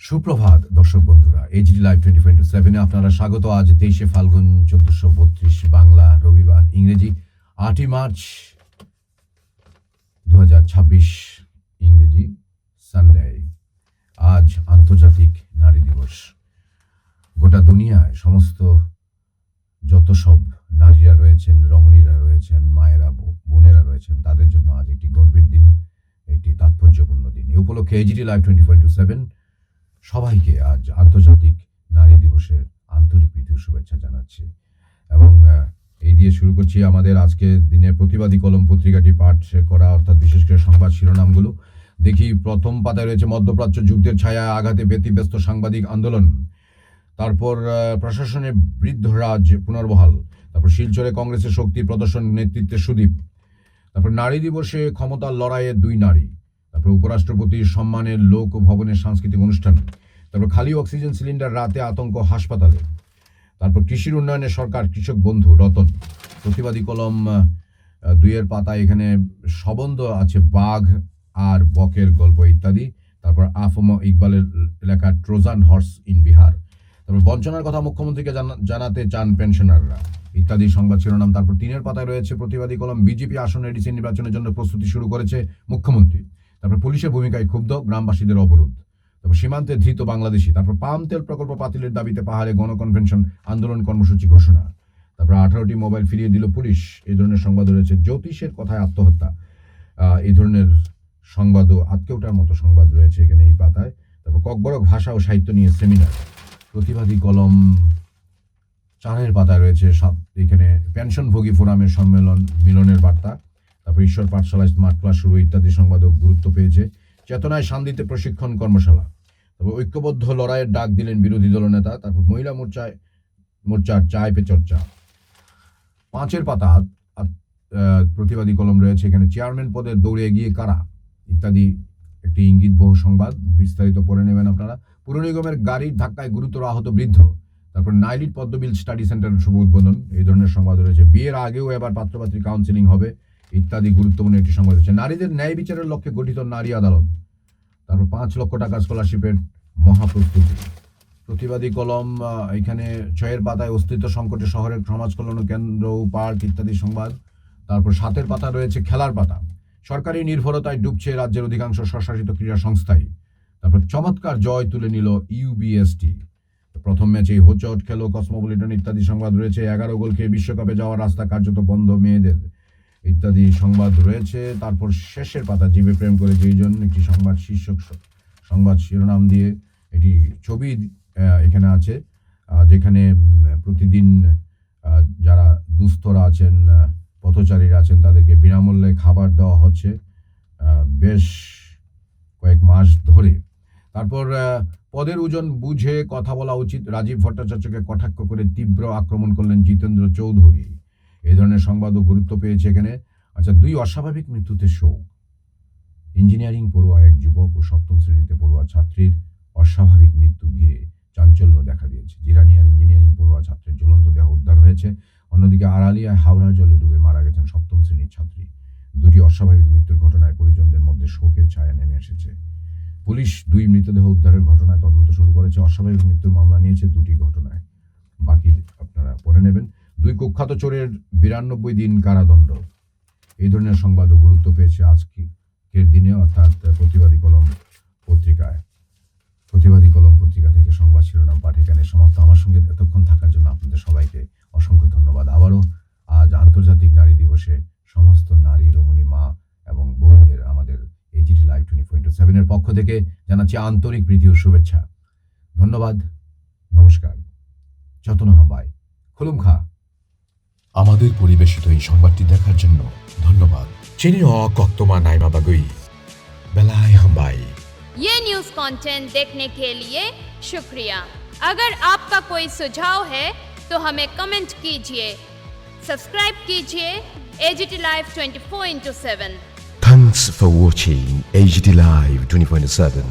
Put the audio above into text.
সুপ্রভাত দর্শক বন্ধুরা, এইচডি লাইভ 24/7 এ আপনারা স্বাগত। আজ 23শে ফাল্গুন 1432 বাংলা, রবিবার, ইংরেজি 8ই মার্চ 2026, ইংরেজি সানডে। আজ আন্তর্জাতিক নারী দিবস। গোটা দুনিয়ায় সমস্ত যত সব নারীরা রয়েছেন, রমণীরা রয়েছেন, মায়েরা, বোনেরা রয়েছেন, তাদের জন্য আজ একটি গর্বের দিন, একটি তাৎপর্যপূর্ণ দিন। এই উপলক্ষে এইচডি লাইভ 24/7 সবাইকে আজ আন্তর্জাতিক নারী দিবসের আন্তরিক প্রীতি শুভেচ্ছা জানাচ্ছি। এবং এই দিয়ে শুরু করছি আমাদের আজকে দিনের প্রতিবাদী কলম পত্রিকাটি পাঠ করা, অর্থাৎ বিশেষ করে সংবাদ শিরোনামগুলো। দেখি, প্রথম পাতায় রয়েছে মধ্যপ্রাচ্য যুদ্ধের ছায়ায় আঘাতে ব্যতিব্যস্ত সাংবাদিক আন্দোলন। তারপর প্রশাসনের বৃদ্ধরাজ পুনর্বহাল। তারপর শিলচরে কংগ্রেসের শক্তি প্রদর্শন, নেতৃত্বে সুদীপ। তারপর নারী দিবসে ক্ষমতার লড়াইয়ে দুই নারী। তারপর উপরাষ্ট্রপতির সম্মানে লোক ভবনের সাংস্কৃতিক অনুষ্ঠান। তারপর খালি অক্সিজেন সিলিন্ডার, রাতে আতঙ্ক হাসপাতালে। তারপর কৃষির উন্নয়নে সরকার কৃষক বন্ধু রতন। প্রতিবাদী কলম 2-এর পাতায় এখানে সবন্ধ আছে বাঘ আর বকের গল্প ইত্যাদি। তারপর আফম ইকবালের লেখা ট্রোজান হর্স ইন বিহার। তারপর বঞ্চনার কথা মুখ্যমন্ত্রীকে জানাতে চান পেনশনাররা ইত্যাদি সংবাদ শিরোনাম। তারপর 3-এর পাতায় রয়েছে প্রতিবাদী কলম বিজেপি আসন্ন এডিসি নির্বাচনের জন্য প্রস্তুতি শুরু করেছে মুখ্যমন্ত্রী। তারপর পুলিশের ভূমিকায় ক্ষুব্ধ গ্রামবাসীদের অবরোধ। তারপর সীমান্তে ধৃত বাংলাদেশি। তারপর পাম তেল প্রকল্প বাতিলের দাবিতে পাহাড়ে গণকনভেনশন, আন্দোলন কর্মসূচি ঘোষণা। তারপর 18টি মোবাইল ফিরিয়ে দিল পুলিশ। এই ধরনের সংবাদ রয়েছে। জ্যোতিষের কথায় আত্মহত্যা, এই ধরনের সংবাদও আটকে ওঠার মতো সংবাদ রয়েছে এখানে এই পাতায়। তারপর ককবরক ভাষা ও সাহিত্য নিয়ে সেমিনার। প্রতিবাদী কলম 4-এর পাতায় রয়েছে এখানে পেনশনভোগী ফোরামের সম্মেলন, মিলনের বার্তা। তারপর ঈশ্বর পাঠশালায় স্মার্ট ক্লাস শুরু ইত্যাদি সংবাদও গুরুত্ব পেয়েছে। চেতনায় শান্তিতে প্রশিক্ষণ কর্মশালা। তারপর ঐক্যবদ্ধ লড়াইয়ের ডাক দিলেন বিরোধী দলনেতা। তারপর মহিলা মোর্চার চায় পে চর্চা। 5-এর পাতা প্রতিবাদী কলম রয়েছে এখানে চেয়ারম্যান পদের দৌড়ে এগিয়ে কারা ইত্যাদি একটি ইঙ্গিতবহ সংবাদ। বিস্তারিত পড়ে নেবেন আপনারা। পুর নিগমের গাড়ির ধাক্কায় গুরুতর আহত বৃদ্ধ। তারপর নাইলিট পদ্মবিল স্টাডি সেন্টারের শুভ উদ্বোধন। এই ধরনের সংবাদ রয়েছে। বিয়ের আগেও এবার পাত্রপাত্রী কাউন্সিলিং হবে ইত্যাদি গুরুত্বপূর্ণ একটি সংবাদ রয়েছে। নারীদের ন্যায় বিচারের লক্ষ্যে গঠিত নারী আদালত। তারপর 5 লক্ষ টাকা স্কলারশিপের মহাপ্রস্তুতি। প্রতিবাদী কলম এখানে 6-এর পাতায় অস্তিত্ব সংকটে শহরের সমাজ কল্যাণ কেন্দ্র ও পার্ক ইত্যাদি সংবাদ। তারপর 7-এর পাতা রয়েছে খেলার পাতা। সরকারি নির্ভরতায় ডুবছে রাজ্যের অধিকাংশ স্বশাসিত ক্রীড়া সংস্থাই। তারপর চমৎকার জয় তুলে নিল ইউবিএসটি। প্রথম ম্যাচেই হোঁচট খেলো কসমোপলিটন ইত্যাদি সংবাদ রয়েছে। 11 গোল খেয়ে বিশ্বকাপে যাওয়ার রাস্তা কার্যত বন্ধ মেয়েদের ইত্যাদি সংবাদ রয়েছে। তারপর শেষের পাতা জীবে প্রেম করে যেইজন, একটি সংবাদ শীর্ষক সংবাদ শিরোনাম দিয়ে এটি ছবি এখানে আছে, যেখানে প্রতিদিন যারা দুস্থরা আছেন, পথচারীরা আছেন, তাদেরকে বিনামূল্যে খাবার দেওয়া হচ্ছে বেশ কয়েক মাস ধরে। তারপর পদের ওজন বুঝে কথা বলা উচিত, রাজীব ভট্টাচার্যকে কটাক্ষ করে তীব্র আক্রমণ করলেন জিতেন্দ্র চৌধুরী। এই ধরনের সংবাদও গুরুত্ব পেয়েছে এখানে। আচ্ছা, 2 অস্বাভাবিক মৃত্যুতে শোক। ইঞ্জিনিয়ারিং পড়ুয়া এক যুবক ও 7ম শ্রেণীতে পড়ুয়া ছাত্রীর অস্বাভাবিক মৃত্যু ঘিরে চাঞ্চল্য দেখা দিয়েছে। জিরানিয়ার ইঞ্জিনিয়ারিং পড়ুয়া ছাত্রের ঝুলন্ত দেহ উদ্ধার হয়েছে। অন্যদিকে আড়ালিয়ায় হাওড়া জলে ডুবে মারা গেছেন 7ম শ্রেণীর ছাত্রী। 2টি অস্বাভাবিক মৃত্যুর ঘটনায় পরিজনদের মধ্যে শোকের ছায়া নেমে এসেছে। পুলিশ 2 মৃতদেহ উদ্ধারের ঘটনায় তদন্ত শুরু করেছে। অস্বাভাবিক মৃত্যুর মামলা নিয়েছে 2টি ঘটনায়। বাকি আপনারা পড়ে নেবেন। 2 কুখ্যাত চোরের 92 দিন কারাদণ্ড। এই ধরনের সংবাদও গুরুত্ব পেয়েছে আজকের দিনে, অর্থাৎ প্রতিবাদী কলম পত্রিকায়। প্রতিবাদী কলম পত্রিকা থেকে সংবাদ শিরোনাম পাঠ এখানে সমাপ্ত। আমার সঙ্গে এতক্ষণ থাকার জন্য আপনাদের সবাইকে অসংখ্য ধন্যবাদ। আবারও আজ আন্তর্জাতিক নারী দিবসে সমস্ত নারী, রমণী, মা এবং বোনদের আমাদের এইচডি লাইভ 24/7 পক্ষ থেকে জানাচ্ছি আন্তরিক প্রীতি ও শুভেচ্ছা। ধন্যবাদ, নমস্কার, যতন হাম্বাই, খুলুম খা। আমাদের পরিবেশিত এই সংবাদটি দেখার জন্য ধন্যবাদ। চিনি কক্তমা নাইমা বাগুই বেলায় হাম্বাই। ये न्यूज़ कंटेंट देखने के लिए शुक्रिया। अगर आपका कोई सुझाव है तो हमें कमेंट कीजिए, सब्सक्राइब कीजिए AGT live 24/7। Thanks for watching AGT Live 24/7.